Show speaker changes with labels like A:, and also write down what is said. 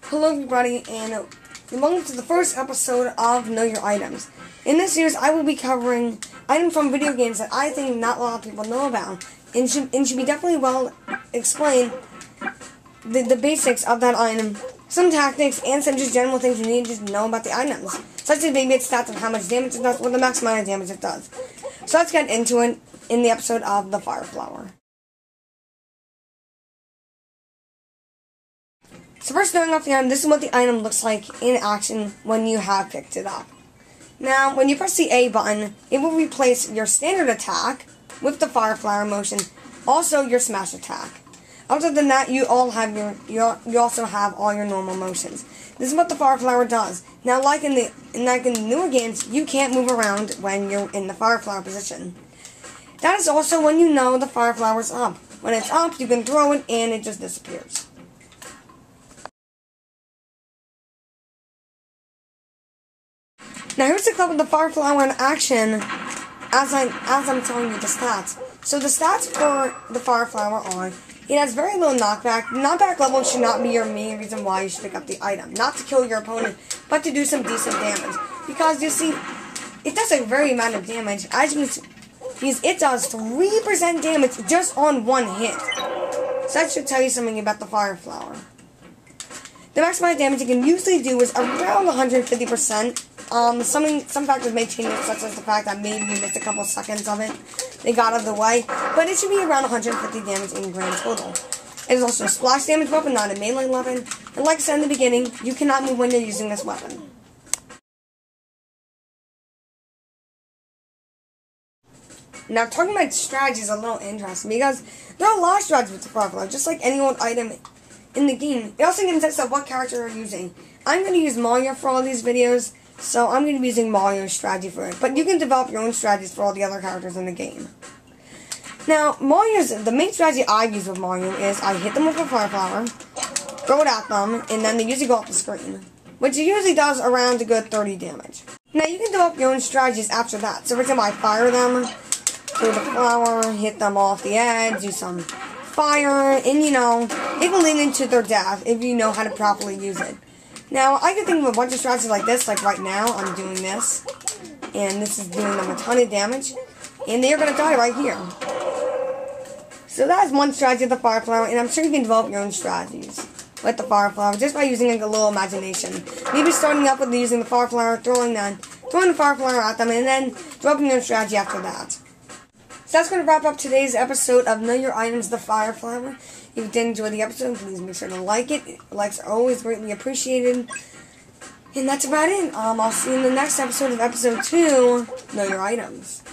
A: Hello everybody, and welcome to the first episode of Know Your Items. In this series, I will be covering items from video games that I think not a lot of people know about, and should be definitely well explained the basics of that item, some tactics, and some just general things you need to know about the items, such as maybe its stats and how much damage it does, or the max amount of damage it does. So let's get into it in the episode of the Fire Flower. So first, starting off the item, this is what the item looks like in action when you have picked it up. Now, when you press the A button, it will replace your standard attack with the Fire Flower motion, also your smash attack. Other than that, you also have all your normal motions. This is what the Fire Flower does. Now, like in the newer games, you can't move around when you're in the Fire Flower position. That is also when you know the Fire Flower's up. When it's up, you can throw it and it just disappears. Now here's the clip of the Fire Flower in action as I'm telling you the stats. So the stats for the Fire Flower are, it has very low knockback. Knockback level should not be your main reason why you should pick up the item. Not to kill your opponent, but to do some decent damage. Because you see, it does a very amount of damage. As you can see, because it does 3% damage just on one hit. So that should tell you something about the Fire Flower. The max amount of damage you can usually do is around 150%. Some factors may change it, such as the fact that maybe you missed a couple seconds of it. They got out of the way, but it should be around 150 damage in grand total. It is also a splash damage weapon, not a melee weapon. And like I said in the beginning, you cannot move when you're using this weapon. Now, talking about strategies is a little interesting, because there are a lot of strategies with the Fire Flower, just like any old item in the game. It also consists of what character you're using. I'm going to use Mario for all these videos, so I'm going to be using Mario's strategy for it. But you can develop your own strategies for all the other characters in the game. Now, the main strategy I use with Mario is I hit them with a Fire Flower, throw it at them, and then they usually go off the screen, which usually does around a good 30 damage. Now, you can develop your own strategies after that. So, for example, I fire them, throw the flower, hit them off the edge, do some fire, and it can lead into their death if you know how to properly use it. Now, I can think of a bunch of strategies like this, like right now, I'm doing this, and this is doing them a ton of damage, and they are going to die right here. So that is one strategy of the Fire Flower, and I'm sure you can develop your own strategies with the Fire Flower, just by using a little imagination. Maybe starting up with using the Fire Flower, throwing the Fire Flower at them, and then developing your own strategy after that. So that's going to wrap up today's episode of Know Your Items, the Fire Flower. If you did enjoy the episode, please make sure to like it. Likes are always greatly appreciated. And that's about it. I'll see you in the next episode of episode 2, Know Your Items.